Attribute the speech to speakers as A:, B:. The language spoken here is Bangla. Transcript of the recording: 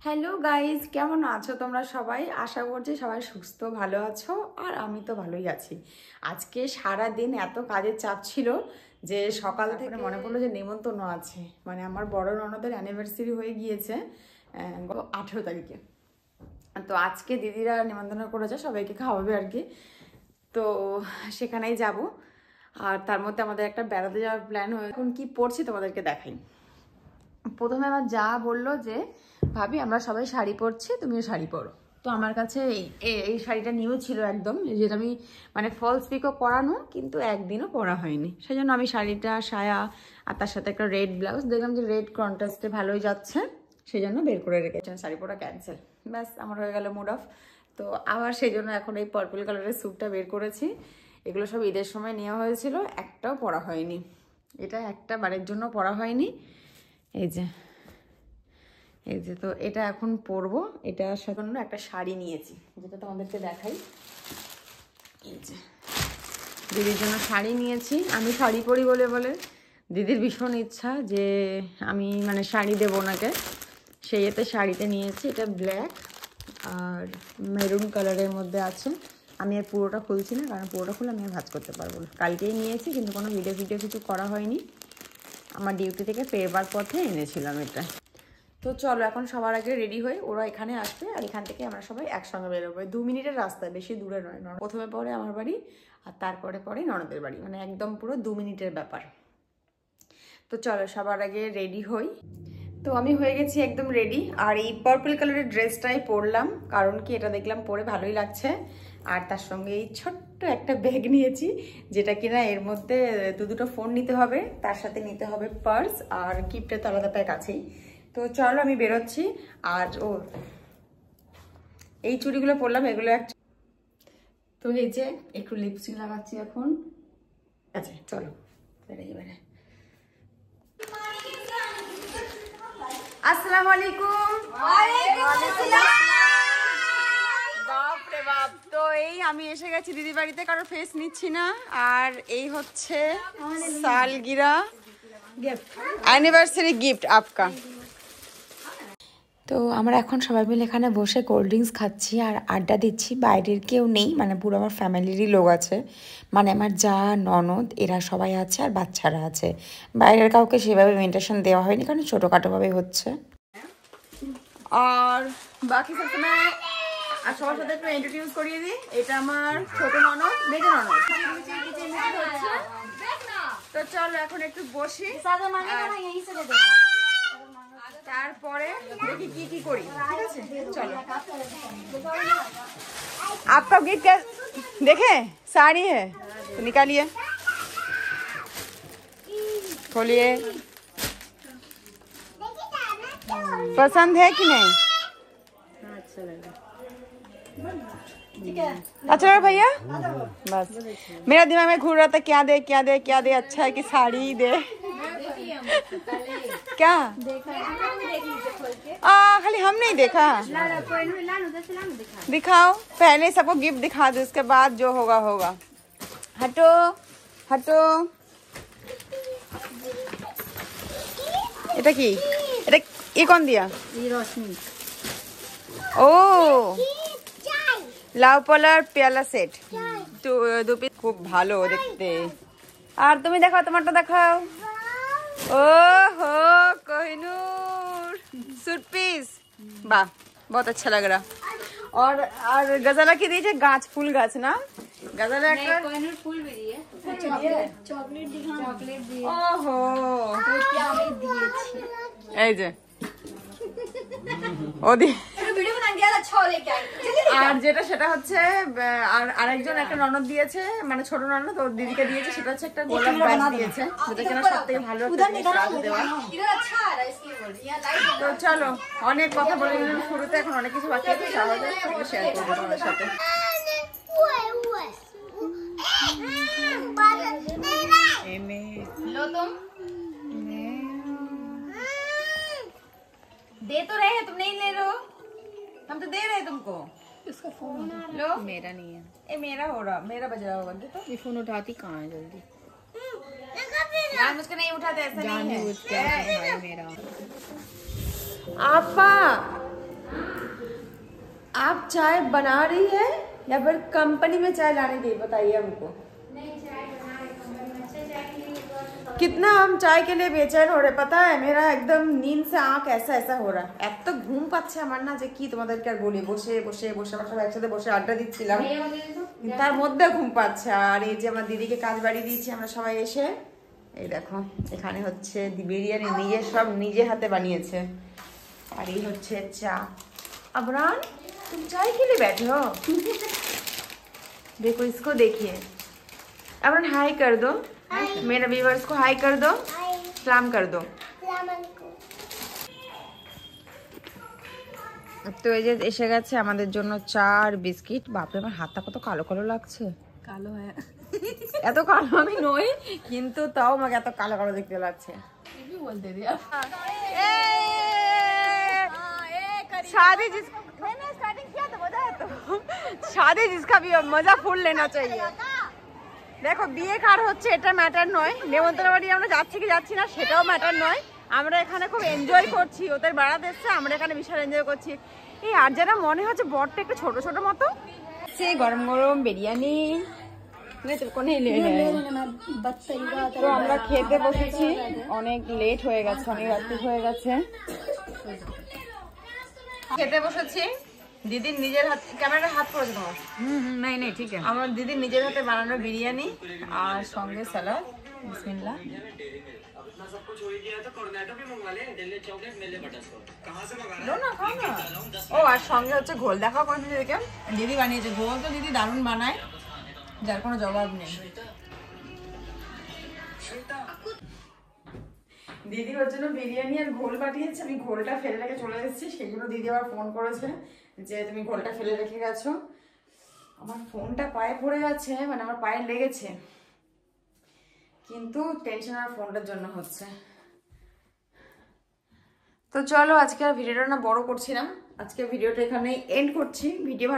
A: হ্যালো গাইজ, কেমন আছো তোমরা সবাই? আশা করছি সবাই সুস্থ ভালো আছো, আর আমি তো ভালোই আছি। আজকে সারা দিন এত কাজের চাপ ছিল যে সকাল থেকে মনে পড়লো যে নেমন্তন্ন আছে। মানে আমার বড় ননদের অ্যানিভার্সারি হয়ে গিয়েছে 18 তারিখে। তো আজকে দিদিরা নেমন্তন্ন করেছে, সবাইকে খাওয়াবে আর কি। তো সেখানেই যাব। আর তার মধ্যে আমাদের একটা বেড়াতে যাওয়ার প্ল্যান হয়ে, এখন কি পড়ছি তোমাদেরকে দেখাই। প্রথমে আমার যা বললো যে ভাবি আমরা সবাই শাড়ি পরছি, তুমিও শাড়ি পরো। তো আমার কাছে এই শাড়িটা নিয়েও ছিল একদম, যেটা আমি মানে ফলস পিকও করানো, কিন্তু একদিনও পরা হয়নি। সেই জন্য আমি শাড়িটা, সায়া আর তার সাথে একটা রেড ব্লাউজ দেখলাম যে রেড কন্ট্রাস্টে ভালোই যাচ্ছে, সেই জন্য বের করে রেখেছেন। শাড়ি পরা ক্যান্সেল, ব্যাস আমার হয়ে গেল মুড অফ। তো আবার সেই জন্য এখন এই পার্পল কালারের স্যুটটা বের করেছি। এগুলো সব ঈদের সময় নেওয়া হয়েছিল, একটাও পরা হয়নি। এটা একটা বারের জন্য পরা হয়নি। এই যে তো এটা এখন পরবো। এটা সাধারণত একটা শাড়ি নিয়েছি, যেটা তোমাদেরকে দেখাই। এই যে দিদির জন্য শাড়ি নিয়েছি। আমি শাড়ি পরি বলে দিদির ভীষণ ইচ্ছা যে আমি মানে শাড়ি দেবো ওনাকে, সেই এতে শাড়িটা নিয়েছি। এটা ব্ল্যাক আর মেরুন কালারের মধ্যে আছে। আমি আর পুরোটা খুলছি না, কারণ পুরোটা খুলে আমি আর ভাঁজ করতে পারবো না। কালকেই নিয়েছি, কিন্তু কোনো ভিডিও কিছু করা হয়নি। আমার ডিউটি থেকে ফেরবার পথে এনেছিলাম এটা। তো চলো এখন সবার আগে রেডি হই, ওরা এখানে আসবে আর এখান থেকে আমরা সবাই একসঙ্গে বেরোবো। 2 মিনিটের রাস্তা, বেশি দূরে নয়। প্রথমে পরে আমার বাড়ি আর তারপরে ননদের বাড়ি, মানে একদম পুরো 2 মিনিটের ব্যাপার। তো চলো সবার আগে রেডি হই। তো আমি হয়ে গেছি একদম রেডি, আর এই পার্পল কালারের ড্রেসটাই পরলাম, কারণ কি এটা দেখলাম পরে ভালোই লাগছে। আর তার সঙ্গে এই ছোট্ট একটা ব্যাগ নিয়েছি, যেটা কিনা এর মধ্যে দুটো ফোন নিতে হবে, তার সাথে নিতে হবে পার্স, আর গিফটের তো আলাদা প্যাক আছেই। তো চলো আমি বেরোচ্ছি। আর এই চুড়িগুলো পরলাম, এগুলো তো এই যে একটু লিপস্টিক লাগাচ্ছি এখন। আচ্ছা চলো বেড়ে। আসসালামু আলাইকুম। বাপরে বাপ। তো এই আমি এসে গেছি দিদি বাড়িতে, কারো ফেস নিচ্ছি না। আর এই হচ্ছে সালগিরা অ্যানিভার্সারি গিফট আপকা। তো আমরা এখন সবাই মিলে এখানে বসে কোল্ড ড্রিঙ্কস খাচ্ছি আর আড্ডা দিচ্ছি। বাইরের কেউ নেই, মানে পুরো আমার ফ্যামিলিরই লোক আছে, মানে আমার যা ননদ এরা সবাই আছে আর বাচ্চারা আছে। বাইরের কাউকে সেভাবে ইনভিটেশন দেওয়া হয়নি, কারণ ছোটোখাটোভাবে হচ্ছে। আর বাকি সবসময় আর সবার সাথে একটু ইন্ট্রোডিউস করিয়ে দিই। এটা আমার ছোট ননদ, মেজো ননদ। তো চলো এখন একটু বসি, তারপরে দেখি কি করি। ঠিক আছে চলো। आपका गिफ्ट क्या देखे? साड़ी है तो निकालिए, खोलिए। पसंद है कि नहीं? अच्छा लगा भैया? बस मेरा दिमाग में घूर रहा था क्या दे। अच्छा है कि साड़ी दे। क्या खाली हम नहीं देखा। दिखाओ, पहले सबको गिफ्ट दिखा दो, उसके बाद जो होगा। हटो এটা কি? এটা ये कौन दिया? ये रोशनी। ओ লাউ পলার পেয়ালা সেট, দু পিস, খুব ভালো দেখতে। আর তুমি দেখাও, তোমারটা দেখাও। ও हो कोहिनूर सूट पीस, वाह बहुत अच्छा लग रहा। और गजाला की दीजिए गाछ, फूल गाछ ना, गजाला একটা কোহিনूर ফুল বেরিয়ে চকলেট দিয়ে। ওহো আমি দিয়েছি, এই যে ওদি ভিডিও বানা গেল ছলে কে। আর যেটা সেটা হচ্ছে আর আরেকজন একটা ননদ দিয়েছে, মানে ছোট ননদ, ওর দিদিকে দিয়েছে। সেটা হচ্ছে একটা গোলাপ গাছ দিয়েছে, যেটা কিনা সবথেকে ভালো দেওয়া। তো চলো, অনেক কথা বলে নিলাম শুরুতে, এখন অনেক কিছু বাকি আছে, সহজে শেয়ার করবো তোমাদের সাথে। लो तुम दे तो रहे हैं, तुम नहीं ले लो, हम तो दे रहे हैं तुमको। इसका फोन लो, मेरा नहीं है, ये मेरा हो रहा, मेरा बज रहा होगा। तो ये फोन उठाती कहाँ है जल्दी? यार मुझको नहीं उठाते, ऐसा नहीं है मेरा। आपा आप चाय बना रही है या फिर कंपनी में चाय लाने गई, बताइए हमको। कितना हम चाय के लिए बेचैन हो रहे, पता है मेरा एकदम नींद से आँख ऐसा ऐसा हो रहा है, এত ঘুম পাচ্ছে আমার না যে কি তোমাদেরকে আর বলি। বসে বসে বসে আমরা সবাই একসাথে বসে আড্ডা দিচ্ছিলাম, তার মধ্যে ঘুম পাচ্ছে। আর এই যে আমার দিদিকে কাজ বাড়িয়ে দিয়েছি আমরা সবাই এসে, এই দেখো এখানে হচ্ছে বিরিয়ানি নিজে সব নিজে হাতে বানিয়েছে। और ये হচ্ছে চা। अबरान तुम चाय के लिए बैठे हो? देखो इसको देखिए। अबरान हाय कर दो, मेरे व्यूअर्स को हाय कर दो, सलाम कर दो। তো এই যে এসে গেছে আমাদের জন্য চা আর বিস্কিট। বাপরে আমার হাতটা কত কালো কালো লাগছে।
B: কালো হ্যাঁ,
A: এত কালো আমি নই, কিন্তু তাও আমাকে এত কালো কালো দেখতে লাগছে।
B: বলতে দিয়া
A: शादी जिस मैंने स्टार्टिंग किया तो बताया तो शादी जिसका भी मजा ফুল लेना चाहिए। দেখো বিয়ে কার হচ্ছে এটা ম্যাটার নয়, নেমন্তন্ন বাড়ি আমরা যাচ্ছি কি যাচ্ছি না সেটাও ম্যাটার নয়, আমরা এখানে খুব এনজয় করছি। ওদের বাড়াতে এসছে, আমরা এখানে বিশাল এনজয় করছি। এই আর যেন মনে হচ্ছে বরটা একটু ছোট ছোট মতো। সে গরম গরম বিরিয়ানি তো আমরা খেতে বসেছি, অনেক লেট হয়ে গেছে, অনেক রাত্রি হয়ে গেছে। খেতে বসেছি, দিদির নিজের হাতে, ক্যামেরার হাত পড়েছে তোমার?
B: নাই নাই ঠিক আছে।
A: আমার দিদির নিজের হাতে বানানো বিরিয়ানি আর সঙ্গে স্যালাড। বিসমিল্লাহ। লো না, খাও না। ও আর সঙ্গে হচ্ছে ঘোল, দেখাও কোন দিদিকে। দিদি বানিয়েছে ঘোল, তো দিদি দারুণ বানায়, যার কোনো জবাব নেই। দিদি ওর জন্য বিরিয়ানি আর ঘোল পাঠিয়েছে, আমি ঘোলটা ফেলে রেখে চলে এসেছি। সেগুলো দিদি আবার ফোন করেছে যে তুমি ঘোলটা ফেলে রেখে গেছো। আমার ফোনটা পায়ে পড়ে গেছে, মানে আমার পায়ে লেগেছে, কিন্তু টেনশন আর ফোনটার জন্য হচ্ছে। তো চলো আজকে আর ভিডিওটা না বড় করছিলাম, আজকে ভিডিওটা এখানে এন্ড করছি। ভিডিও